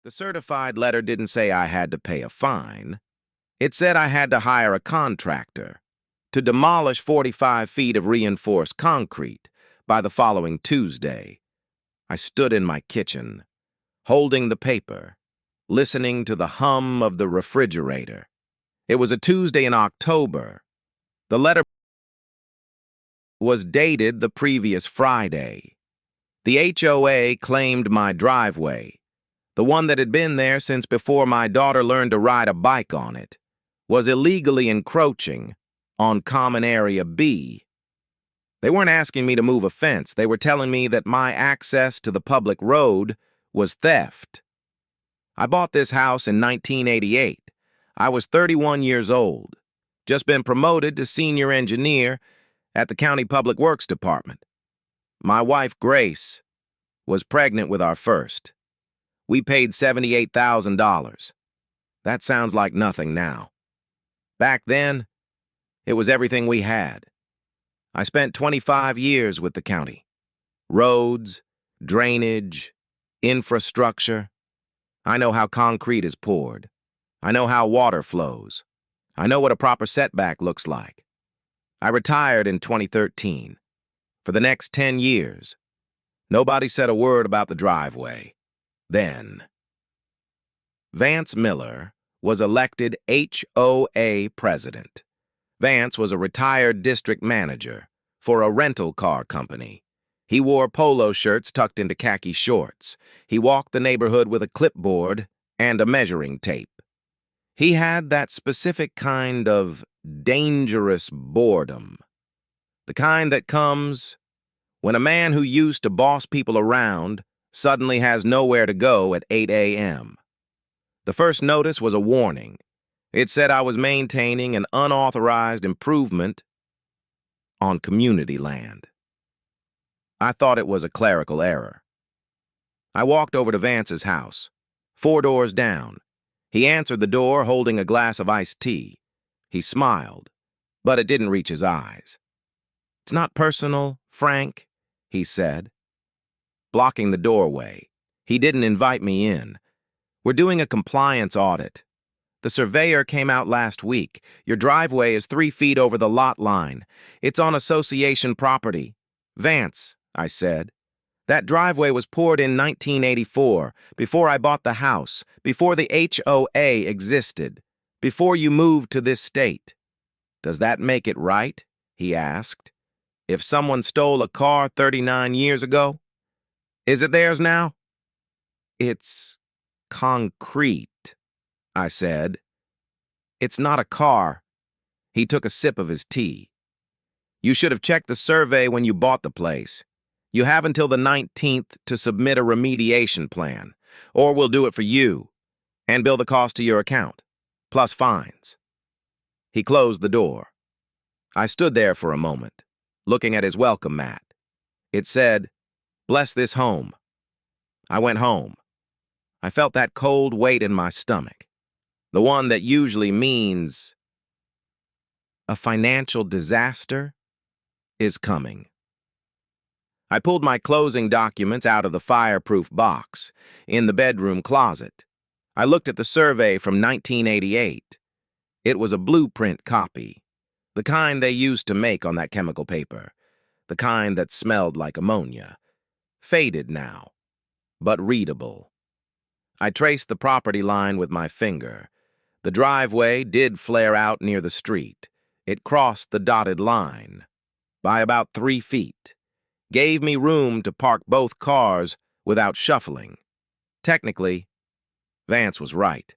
The certified letter didn't say I had to pay a fine. It said I had to hire a contractor to demolish 45 feet of reinforced concrete by the following Tuesday. I stood in my kitchen, holding the paper, listening to the hum of the refrigerator. It was a Tuesday in October. The letter was dated the previous Friday. The HOA claimed my driveway, the one that had been there since before my daughter learned to ride a bike on it, was illegally encroaching on Common Area B. They weren't asking me to move a fence. They were telling me that my access to the public road was theft. I bought this house in 1988. I was 31 years old, just been promoted to senior engineer at the County Public Works Department. My wife, Grace, was pregnant with our first. We paid $78,000. That sounds like nothing now. Back then, it was everything we had. I spent 25 years with the county. Roads, drainage, infrastructure. I know how concrete is poured. I know how water flows. I know what a proper setback looks like. I retired in 2013. For the next 10 years, nobody said a word about the driveway. Then, Vance Miller was elected HOA President. Vance was a retired district manager for a rental car company. He wore polo shirts tucked into khaki shorts. He walked the neighborhood with a clipboard and a measuring tape. He had that specific kind of dangerous boredom, the kind that comes when a man who used to boss people around suddenly has nowhere to go at 8 a.m. The first notice was a warning. It said I was maintaining an unauthorized improvement on community land. I thought it was a clerical error. I walked over to Vance's house, 4 doors down. He answered the door holding a glass of iced tea. He smiled, but it didn't reach his eyes. "It's not personal, Frank," he said, blocking the doorway. He didn't invite me in. "We're doing a compliance audit. The surveyor came out last week. Your driveway is 3 feet over the lot line. It's on association property." "Vance," I said, "that driveway was poured in 1984, before I bought the house, before the HOA existed, before you moved to this state. Does that make it right?" he asked. "If someone stole a car 39 years ago, is it theirs now?" "It's concrete," I said. "It's not a car." He took a sip of his tea. "You should have checked the survey when you bought the place. You have until the 19th to submit a remediation plan, or we'll do it for you and bill the cost to your account, plus fines." He closed the door. I stood there for a moment, looking at his welcome mat. It said, "Bless this home." I went home. I felt that cold weight in my stomach, the one that usually means a financial disaster is coming. I pulled my closing documents out of the fireproof box in the bedroom closet. I looked at the survey from 1988. It was a blueprint copy, the kind they used to make on that chemical paper, the kind that smelled like ammonia. Faded now, but readable. I traced the property line with my finger. The driveway did flare out near the street. It crossed the dotted line by about 3 feet. Gave me room to park both cars without shuffling. Technically, Vance was right.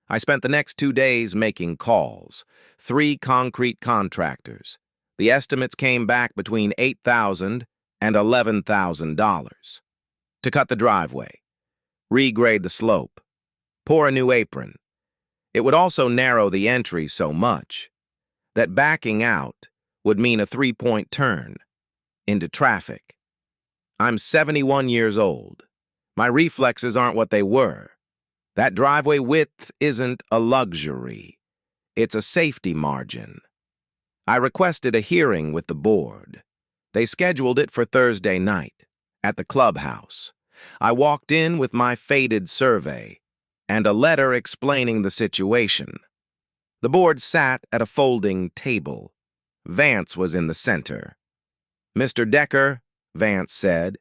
I spent the next 2 days making calls. 3 concrete contractors. The estimates came back between $8,000 and $11,000. To cut the driveway, regrade the slope, pour a new apron. It would also narrow the entry so much that backing out would mean a 3-point turn into traffic. I'm 71 years old. My reflexes aren't what they were. That driveway width isn't a luxury. It's a safety margin. I requested a hearing with the board. They scheduled it for Thursday night at the clubhouse. I walked in with my faded survey, and a letter explaining the situation. The board sat at a folding table. Vance was in the center. "Mr. Decker," Vance said,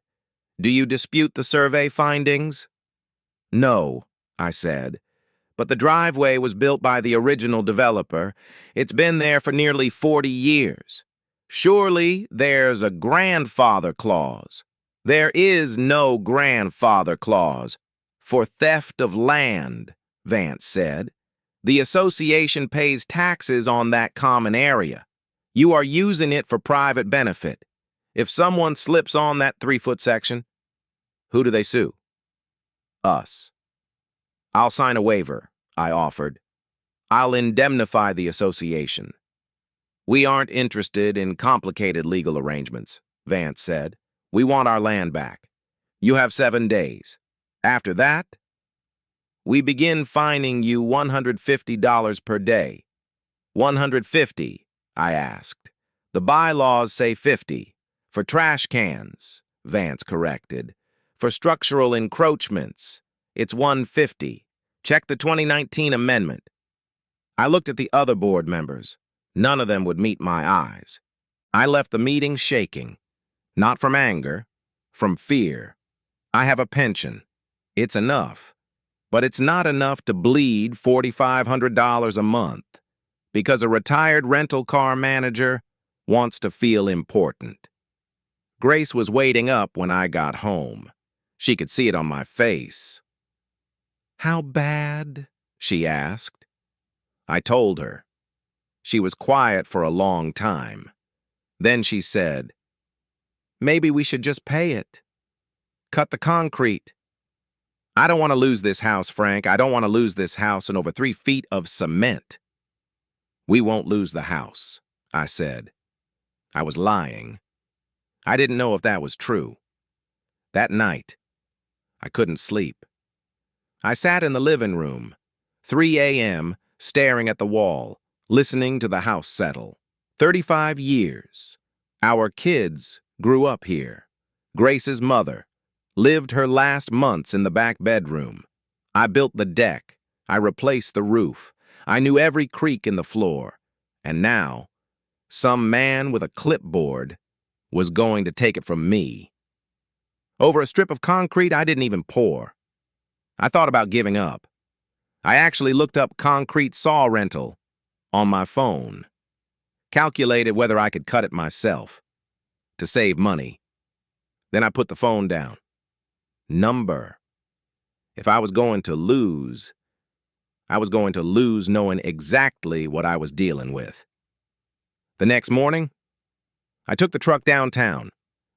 "do you dispute the survey findings?" "No," I said, "but the driveway was built by the original developer. It's been there for nearly 40 years. Surely there's a grandfather clause." "There is no grandfather clause for theft of land," Vance said. "The association pays taxes on that common area. You are using it for private benefit. If someone slips on that 3-foot section, who do they sue?" "Us." "I'll sign a waiver," I offered. "I'll indemnify the association." "We aren't interested in complicated legal arrangements," Vance said. "We want our land back. You have 7 days. After that, we begin fining you $150 per day." "150, I asked. "The bylaws say 50. For trash cans," Vance corrected. "For structural encroachments, it's 150. Check the 2019 amendment." I looked at the other board members. None of them would meet my eyes. I left the meeting shaking. Not from anger, from fear. I have a pension. It's enough. But it's not enough to bleed $4,500 a month because a retired rental car manager wants to feel important. Grace was waiting up when I got home. She could see it on my face. "How bad?" she asked. I told her. She was quiet for a long time. Then she said, "Maybe we should just pay it. Cut the concrete." "I don't want to lose this house, Frank. I don't want to lose this house and over 3 feet of cement." "We won't lose the house," I said. I was lying. I didn't know if that was true. That night, I couldn't sleep. I sat in the living room, 3 a.m., staring at the wall, listening to the house settle. 35 years. Our kids grew up here. Grace's mother lived her last months in the back bedroom. I built the deck. I replaced the roof. I knew every creak in the floor. And now, some man with a clipboard was going to take it from me. Over a strip of concrete I didn't even pour. I thought about giving up. I actually looked up concrete saw rental on my phone. Calculated whether I could cut it myself to save money. Then I put the phone down. Number. If I was going to lose, I was going to lose knowing exactly what I was dealing with. The next morning, I took the truck downtown.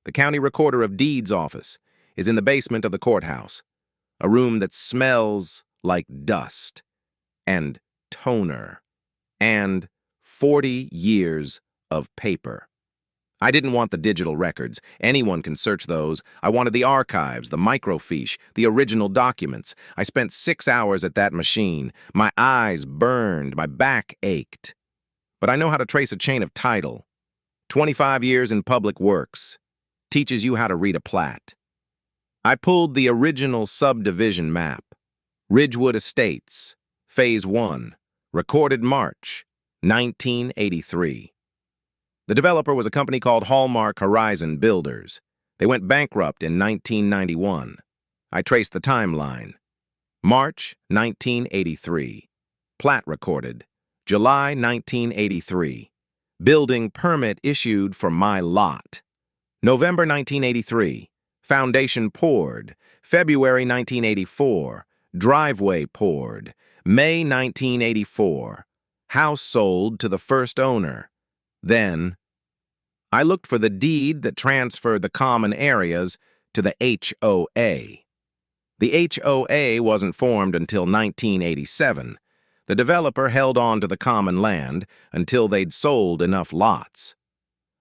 The county recorder of deeds office is in the basement of the courthouse, a room that smells like dust and toner and 40 years of paper. I didn't want the digital records. Anyone can search those. I wanted the archives, the microfiche, the original documents. I spent 6 hours at that machine. My eyes burned, my back ached. But I know how to trace a chain of title. 25 years in public works. Teaches you how to read a plat. I pulled the original subdivision map. Ridgewood Estates, Phase 1, recorded March 1983. The developer was a company called Horizon Builders. They went bankrupt in 1991. I traced the timeline. March 1983. Plat recorded. July 1983. Building permit issued for my lot. November 1983. Foundation poured. February 1984. Driveway poured. May 1984. House sold to the first owner. Then, I looked for the deed that transferred the common areas to the HOA. The HOA wasn't formed until 1987. The developer held on to the common land until they'd sold enough lots.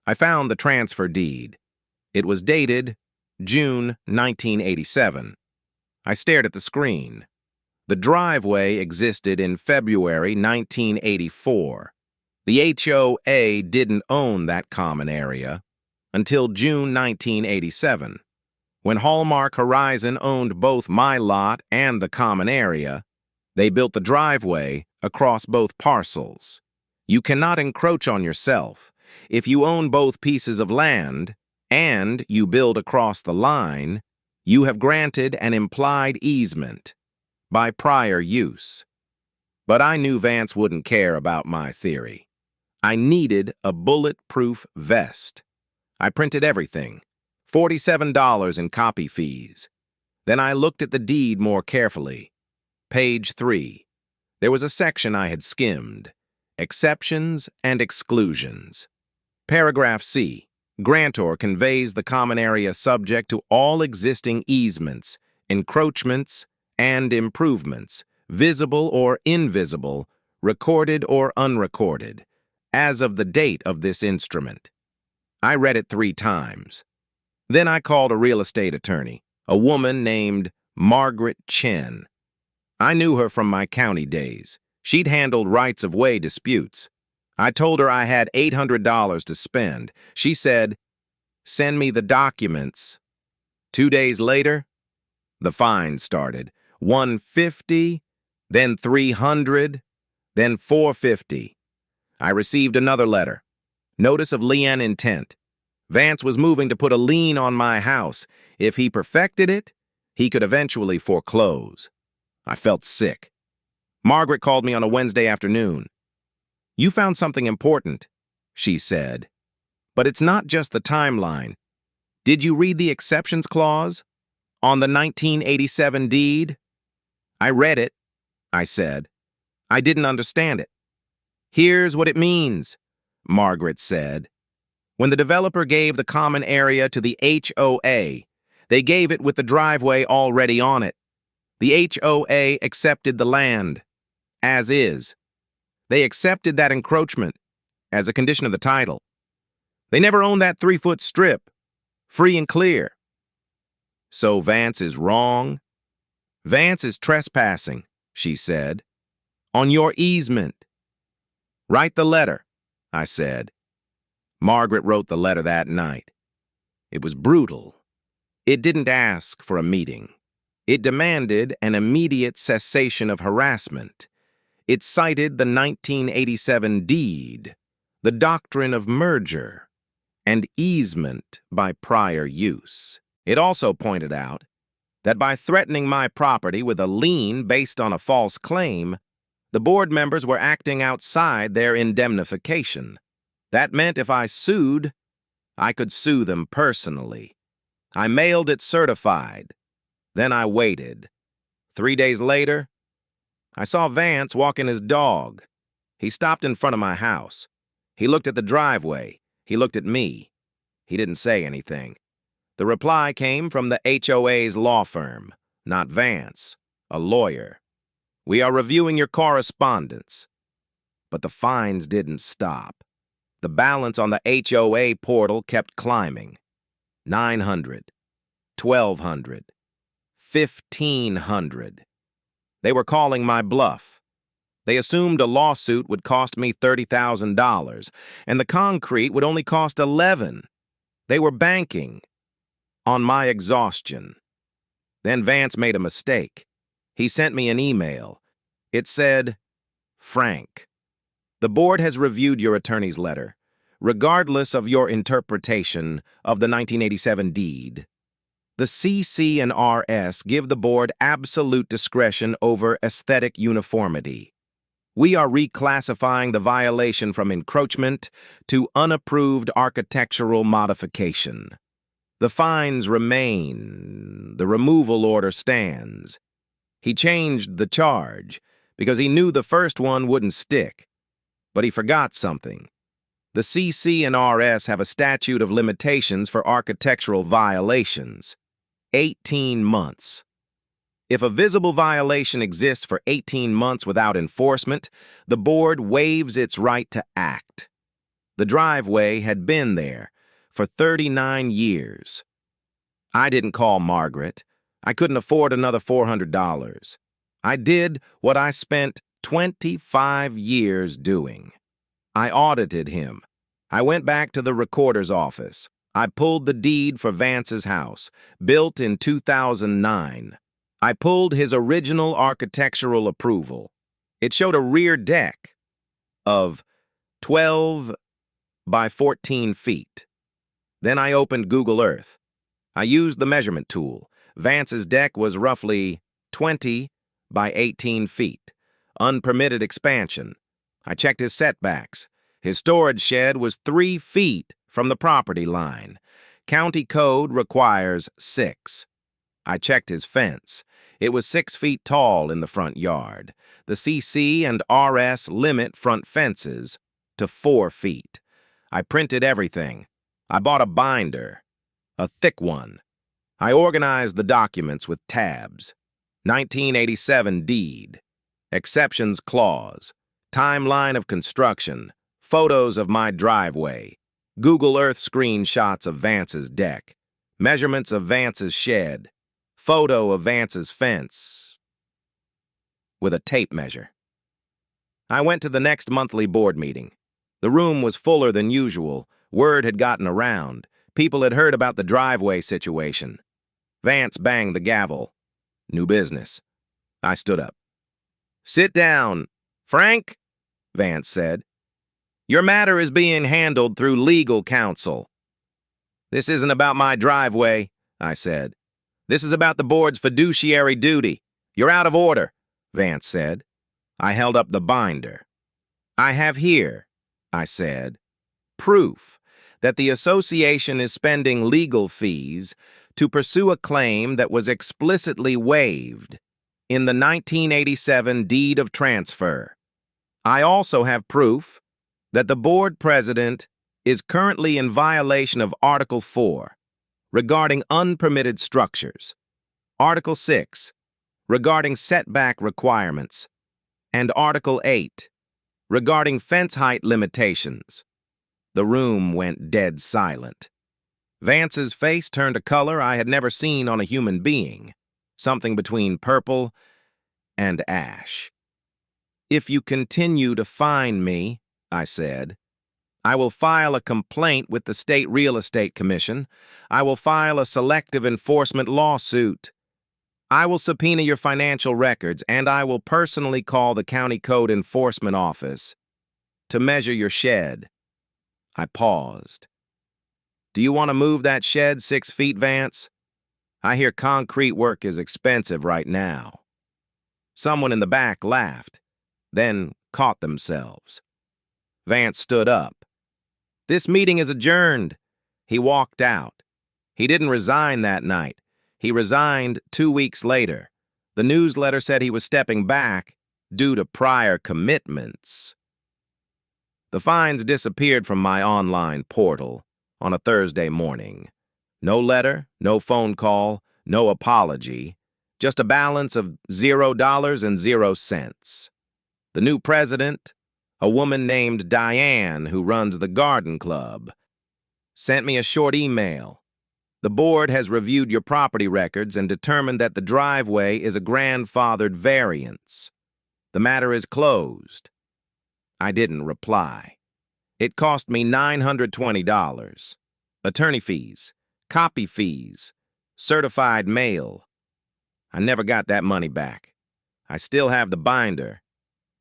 I found the transfer deed. It was dated June 1987. I stared at the screen. The driveway existed in February 1984. The HOA didn't own that common area until June 1987. When Horizon owned both my lot and the common area, They built the driveway across both parcels. You cannot encroach on yourself. If you own both pieces of land and you build across the line, you have granted an implied easement by prior use. But I knew Vance wouldn't care about my theory. I needed a bulletproof vest. I printed everything, $47 in copy fees. Then I looked at the deed more carefully. Page 3. There was a section I had skimmed. Exceptions and exclusions. Paragraph C. Grantor conveys the common area subject to all existing easements, encroachments, and improvements, visible or invisible, recorded or unrecorded, as of the date of this instrument. I read it 3 times. Then I called a real estate attorney, a woman named Margaret Chen. I knew her from my county days. She'd handled rights-of-way disputes. I told her I had $800 to spend. She said, "Send me the documents." 2 days later, the fine started. $150, then $300, then $450. I received another letter. Notice of lien intent. Vance was moving to put a lien on my house. If he perfected it, he could eventually foreclose. I felt sick. Margaret called me on a Wednesday afternoon. "You found something important," she said. "But it's not just the timeline. Did you read the exceptions clause on the 1987 deed?" "I read it," I said. "I didn't understand it." "Here's what it means," Margaret said. "When the developer gave the common area to the HOA, they gave it with the driveway already on it. The HOA accepted the land, as is. They accepted that encroachment as a condition of the title. They never owned that 3-foot strip, free and clear. So Vance is wrong? Vance is trespassing," she said, "on your easement." "Write the letter," I said. Margaret wrote the letter that night. It was brutal. It didn't ask for a meeting. It demanded an immediate cessation of harassment. It cited the 1987 deed, the doctrine of merger, and easement by prior use. It also pointed out that by threatening my property with a lien based on a false claim, the board members were acting outside their indemnification. That meant if I sued, I could sue them personally. I mailed it certified. Then I waited. 3 days later, I saw Vance walking his dog. He stopped in front of my house. He looked at the driveway. He looked at me. He didn't say anything. The reply came from the HOA's law firm, not Vance, a lawyer. "We are reviewing your correspondence." But the fines didn't stop. The balance on the HOA portal kept climbing. 900, 1,200, 1,500. They were calling my bluff. They assumed a lawsuit would cost me $30,000, and the concrete would only cost $11,000. They were banking on my exhaustion. Then Vance made a mistake. He sent me an email. It said, "Frank, the board has reviewed your attorney's letter. Regardless of your interpretation of the 1987 deed, the CC and RS give the board absolute discretion over aesthetic uniformity. We are reclassifying the violation from encroachment to unapproved architectural modification. The fines remain. The removal order stands." He changed the charge because he knew the first one wouldn't stick. But he forgot something. The CC and RS have a statute of limitations for architectural violations. 18 months. If a visible violation exists for 18 months without enforcement, the board waives its right to act. The driveway had been there for 39 years. I didn't call Margaret. I couldn't afford another $400. I did what I spent 25 years doing. I audited him. I went back to the recorder's office. I pulled the deed for Vance's house, built in 2009. I pulled his original architectural approval. It showed a rear deck of 12 by 14 feet. Then I opened Google Earth. I used the measurement tool. Vance's deck was roughly 20 by 18 feet. Unpermitted expansion. I checked his setbacks. His storage shed was 3 feet from the property line. County code requires 6. I checked his fence. It was 6 feet tall in the front yard. The CC and RS limit front fences to 4 feet. I printed everything. I bought a binder, a thick one. I organized the documents with tabs. 1987 deed, exceptions clause, timeline of construction, photos of my driveway, Google Earth screenshots of Vance's deck, measurements of Vance's shed, photo of Vance's fence, with a tape measure. I went to the next monthly board meeting. The room was fuller than usual. Word had gotten around. People had heard about the driveway situation. Vance banged the gavel. New business. I stood up. "Sit down, Frank," Vance said. "Your matter is being handled through legal counsel." "This isn't about my driveway," I said. "This is about the board's fiduciary duty. You're out of order," Vance said. I held up the binder. "I have here," I said, "proof that the association is spending legal fees to pursue a claim that was explicitly waived in the 1987 deed of transfer. I also have proof that the board president is currently in violation of Article 4 regarding unpermitted structures, Article 6 regarding setback requirements, and Article 8 regarding fence height limitations." The room went dead silent. Vance's face turned a color I had never seen on a human being, something between purple and ash. "If you continue to fine me," I said, "I will file a complaint with the State Real Estate Commission. I will file a selective enforcement lawsuit. I will subpoena your financial records, and I will personally call the County Code Enforcement Office to measure your shed." I paused. "Do you want to move that shed 6 feet, Vance? I hear concrete work is expensive right now." Someone in the back laughed, then caught themselves. Vance stood up. "This meeting is adjourned." He walked out. He didn't resign that night. He resigned 2 weeks later. The newsletter said he was stepping back due to prior commitments. The fines disappeared from my online portal on a Thursday morning. No letter, no phone call, no apology, just a balance of $0.00. The new president, a woman named Diane who runs the garden club, sent me a short email. "The board has reviewed your property records and determined that the driveway is a grandfathered variance. The matter is closed." I didn't reply. It cost me $920. Attorney fees, copy fees, certified mail. I never got that money back. I still have the binder.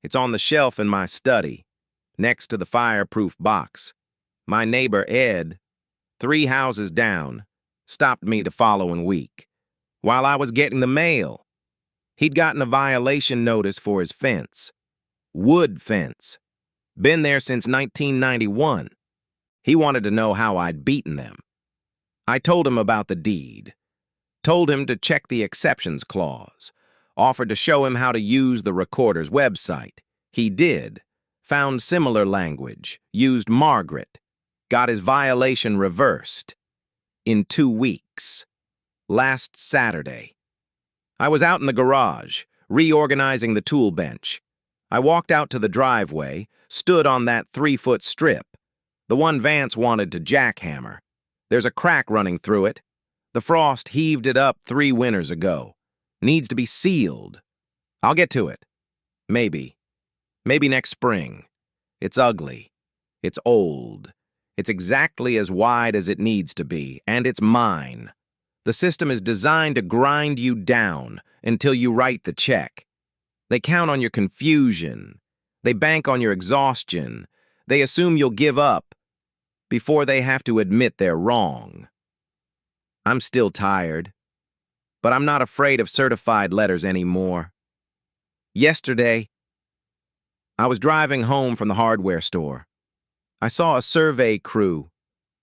It's on the shelf in my study, next to the fireproof box. My neighbor, Ed, 3 houses down, stopped me the following week while I was getting the mail. He'd gotten a violation notice for his fence. Wood fence. Been there since 1991. He wanted to know how I'd beaten them. I told him about the deed. Told him to check the exceptions clause. Offered to show him how to use the recorder's website. He did. Found similar language. Used Margaret. Got his violation reversed. In 2 weeks. Last Saturday. I was out in the garage, reorganizing the tool bench. I walked out to the driveway, stood on that 3-foot strip, the one Vance wanted to jackhammer. There's a crack running through it. The frost heaved it up 3 winters ago. Needs to be sealed. I'll get to it. Maybe. Maybe next spring. It's ugly. It's old. It's exactly as wide as it needs to be, and it's mine. The system is designed to grind you down until you write the check. They count on your confusion. They bank on your exhaustion. They assume you'll give up before they have to admit they're wrong. I'm still tired, but I'm not afraid of certified letters anymore. Yesterday, I was driving home from the hardware store. I saw a survey crew,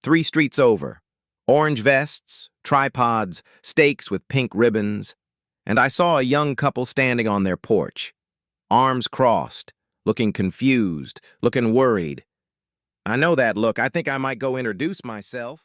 3 streets over, orange vests, tripods, stakes with pink ribbons, and I saw a young couple standing on their porch, arms crossed, looking confused, looking worried. I know that look. I think I might go introduce myself.